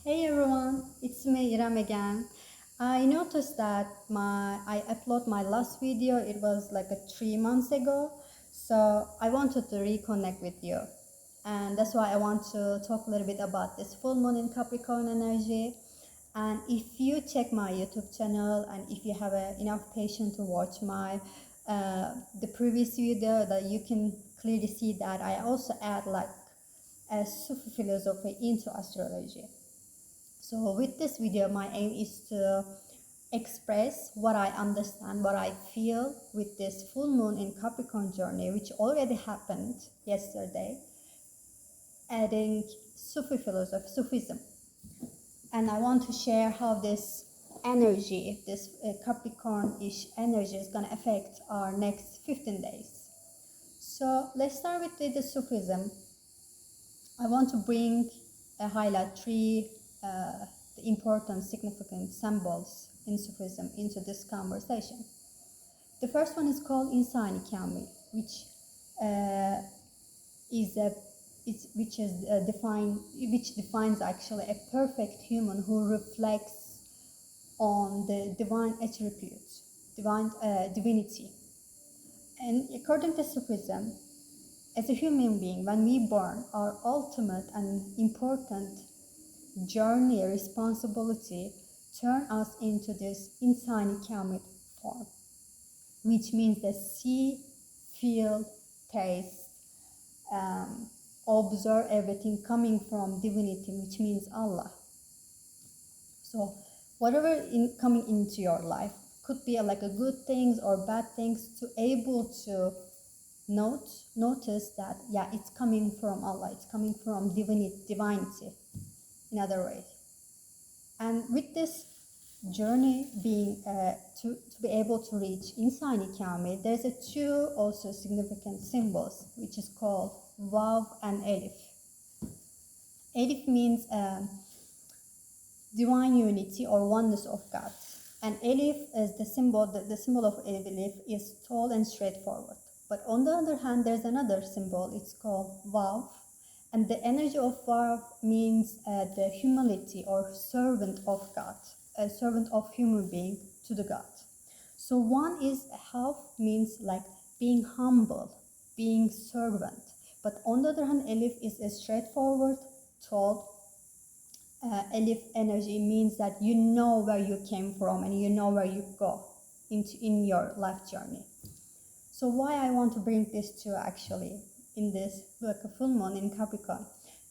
Hey everyone, it's me Iram again. I noticed that I uploaded my last video, it was like 3 months ago, so I wanted to reconnect with you. And that's why I want to talk a little bit about this full moon in Capricorn energy. And if you check my YouTube channel and if you have enough patience to watch the previous video, that you can clearly see that I also add like a Sufi philosophy into astrology. So with this video, my aim is to express what I understand, what I feel with this full moon in Capricorn journey, which already happened yesterday, adding Sufi philosophy, Sufism. And I want to share how this energy, this Capricorn-ish energy is going to affect our next 15 days. So let's start with the Sufism. I want to highlight three the important, significant symbols in Sufism into this conversation. The first one is called İnsan, which defines actually a perfect human who reflects on the divine attributes, divinity. And according to Sufism, as a human being, when we born, our ultimate and important journey, responsibility, turn us into this insani kamil form, which means that see, feel, taste, observe everything coming from divinity, which means Allah. So whatever coming into your life could be like a good things or bad things, to able to notice that it's coming from Allah, it's coming from divinity. In other ways. And with this journey being to be able to reach İnsan Kamil, there's two also significant symbols, which is called Vav and Elif. Elif means divine unity or oneness of God. And Elif is the symbol of Elif is tall and straightforward. But on the other hand, there's another symbol, it's called Vav. And the energy of Vav means the humility or servant of God, a servant of human being to the God. So one is half means like being humble, being servant. But on the other hand, Elif is a straightforward, tall. Elif energy means that you know where you came from and you know where you go in your life journey. So why I want to bring this to actually in this like a full moon in Capricorn,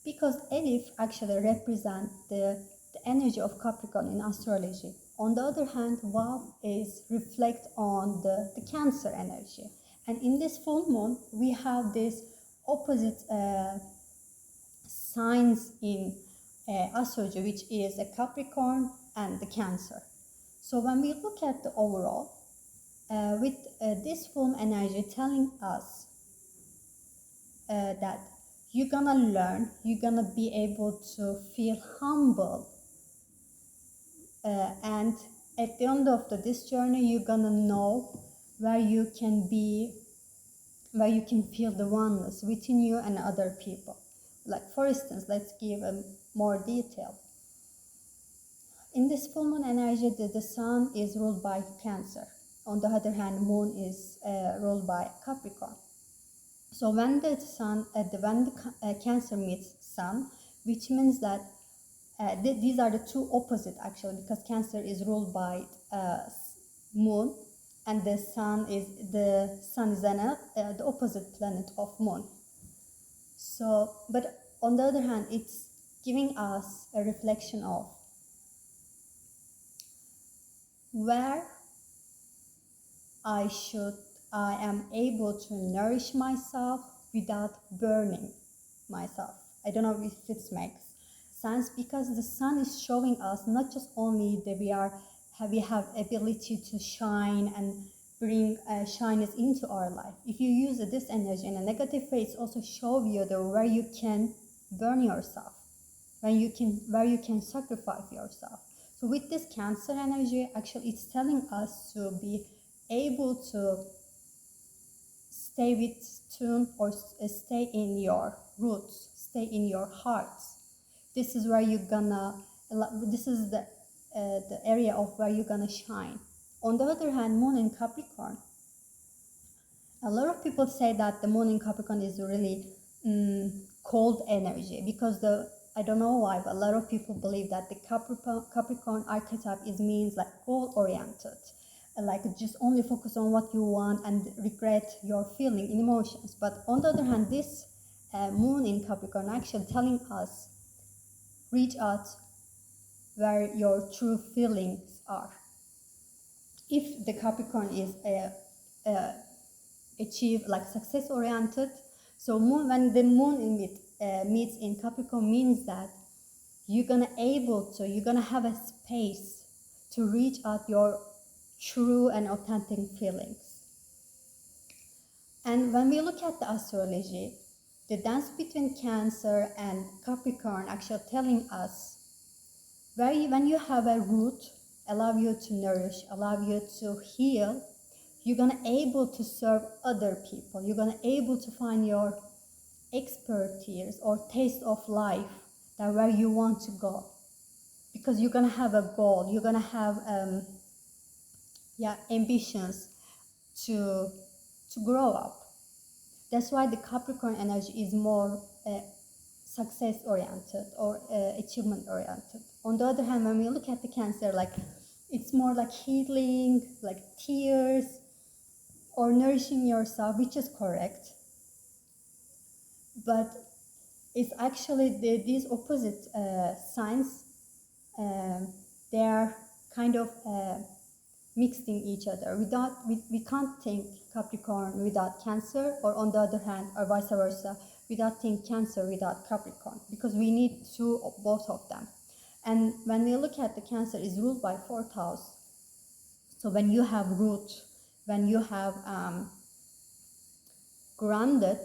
because Elif actually represents the energy of Capricorn in astrology. On the other hand, Vav is reflect on the Cancer energy, and in this full moon we have this opposite signs in astrology, which is a Capricorn and the Cancer. So when we look at the overall, with this full moon energy telling us that you're gonna learn, you're gonna be able to feel humble, and at the end of this journey you're gonna know where you can be, where you can feel the oneness within you and other people. Like for instance, let's give more detail. In this full moon energy, the sun is ruled by Cancer. On the other hand, moon is ruled by Capricorn. So when the sun, when the Cancer meets sun, which means that these are the two opposite actually, because Cancer is ruled by moon, and the sun is the opposite planet of moon. So, but on the other hand, it's giving us a reflection of where I am able to nourish myself without burning myself. I don't know if it makes sense, because the sun is showing us not just only that we have ability to shine and bring shyness into our life. If you use this energy in a negative way, it's also show you where you can burn yourself, where you can sacrifice yourself. So with this Cancer energy, actually it's telling us to be able to stay with tune or stay in your roots, stay in your hearts. This is where you're gonna This is the area of where you're gonna shine. On the other hand, moon in Capricorn, a lot of people say that the moon in Capricorn is really cold energy, because I don't know why, but a lot of people believe that the Capricorn archetype means like goal oriented, like just only focus on what you want and regret your feeling in emotions. But on the other hand, this moon in Capricorn actually telling us, reach out where your true feelings are. If the Capricorn is achieve like success oriented, so when the moon meets in Capricorn means that you're gonna have a space to reach out your true and authentic feelings. And when we look at the astrology, the dance between Cancer and Capricorn actually telling us when you have a root, allow you to nourish, allow you to heal, you're gonna able to serve other people. You're gonna able to find your expertise or taste of life, that where you want to go, because you're gonna have a goal. You're gonna have ambitions to grow up. That's why the Capricorn energy is more success oriented or achievement oriented. On the other hand, when we look at the Cancer, like it's more like healing, like tears, or nourishing yourself, which is correct. But it's actually these opposite signs, they are kind of mixed in each other. We can't think Capricorn without Cancer, or on the other hand, or vice versa, without think Cancer without Capricorn, because we need both of them. And when we look at the Cancer, is ruled by 4th house. So when you have root, when you have grounded,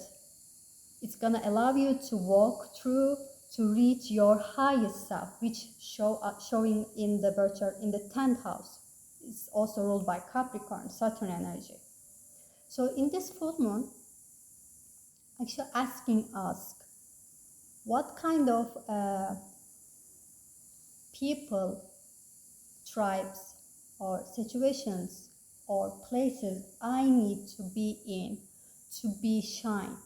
it's gonna allow you to walk through to reach your highest self, which showing in the birth chart in the 10th house. It's also ruled by Capricorn, Saturn energy. So in this full moon, actually asking us, what kind of people, tribes, or situations, or places I need to be in to be shine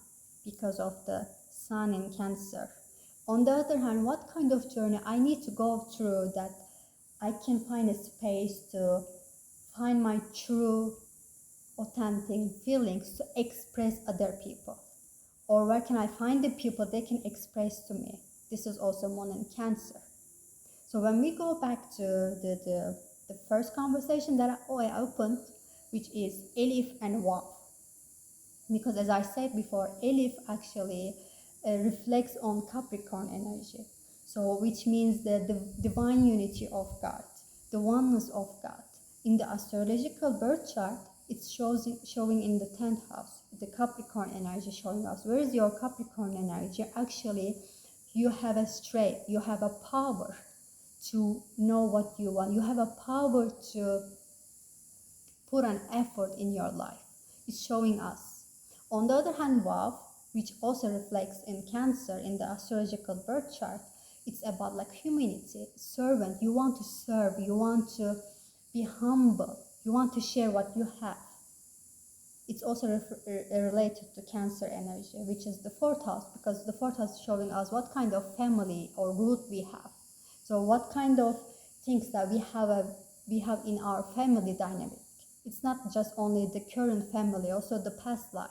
because of the sun in Cancer. On the other hand, what kind of journey I need to go through that I can find a space to find my true, authentic feelings to express other people? Or where can I find the people they can express to me? This is also moon in Cancer. So when we go back to the first conversation that I opened, which is Elif and Vav. Because as I said before, Elif actually reflects on Capricorn energy. So which means the divine unity of God, the oneness of God. In the astrological birth chart, it's showing in the 10th house, the Capricorn energy showing us. Where is your Capricorn energy? Actually, you have a strength, you have a power to know what you want. You have a power to put an effort in your life. It's showing us. On the other hand, Vav, which also reflects in Cancer in the astrological birth chart, it's about like humanity, servant. You want to serve, you want to be humble, you want to share what you have. It's also related to Cancer energy, which is the 4th house, because the 4th house is showing us what kind of family or root we have. So what kind of things that we have in our family dynamic. It's not just only the current family, also the past life,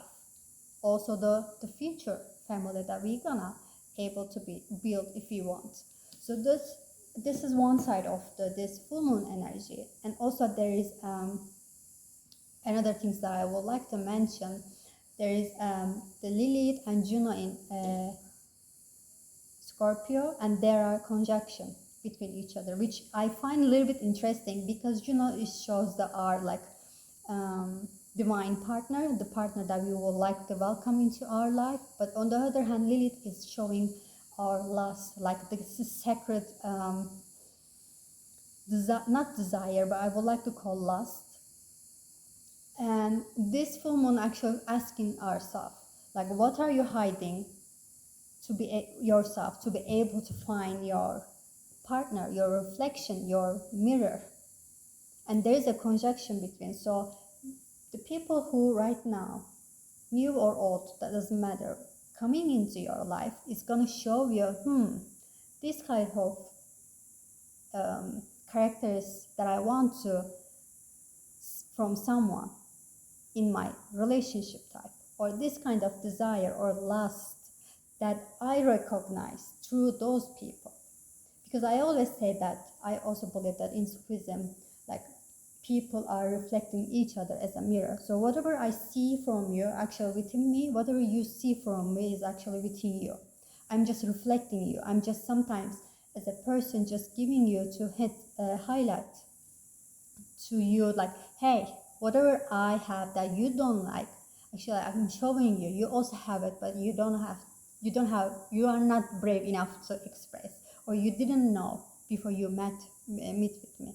also the future family that we're gonna able to build if we want. So this is one side of this full moon energy. And also there is another things that I would like to mention. There is the Lilith and Juno in Scorpio, and there are conjunction between each other, which I find a little bit interesting, because Juno shows that are like divine partner, the partner that we would like to welcome into our life. But on the other hand, Lilith is showing our lust, like this is sacred, not desire, but I would like to call lust. And this full moon actually asking ourselves, like, what are you hiding to be yourself, to be able to find your partner, your reflection, your mirror. And there is a conjunction between. So the people who right now, new or old, that doesn't matter, coming into your life is going to show you, this kind of characters that I want to from someone in my relationship type, or this kind of desire or lust that I recognize through those people. Because I always say that, I also believe that in Sufism, like, people are reflecting each other as a mirror. So whatever I see from you actually within me, whatever you see from me is actually within you. I'm just reflecting you. I'm just sometimes as a person just giving you to hit highlight to you, like, hey, whatever I have that you don't like, actually I'm showing you, you also have it, but you are not brave enough to express, or you didn't know before you meet with me.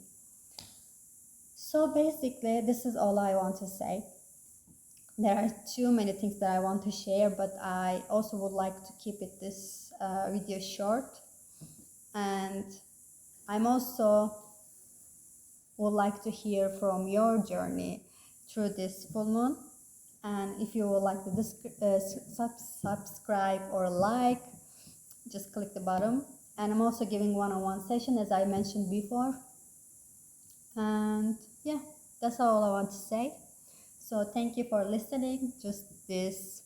So basically, this is all I want to say. There are too many things that I want to share, but I also would like to keep this video short. And I'm also would like to hear from your journey through this full moon. And if you would like to subscribe or like, just click the button. And I'm also giving one-on-one session, as I mentioned before. And yeah, that's all I want to say. So thank you for listening. Just this,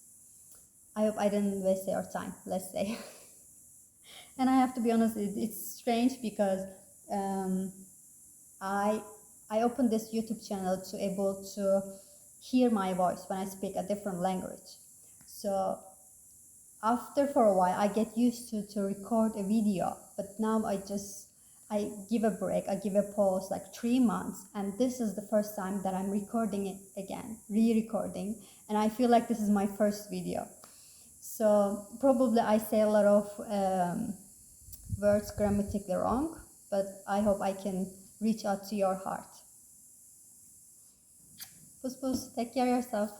I hope I didn't waste your time, let's say. And I have to be honest, it's strange because I opened this YouTube channel to able to hear my voice when I speak a different language. So after for a while I get used to record a video, but now I give a break, I give a pause, like 3 months, and this is the first time that I'm recording it again, re-recording, and I feel like this is my first video. So probably I say a lot of words grammatically wrong, but I hope I can reach out to your heart. Puss puss, take care of yourself.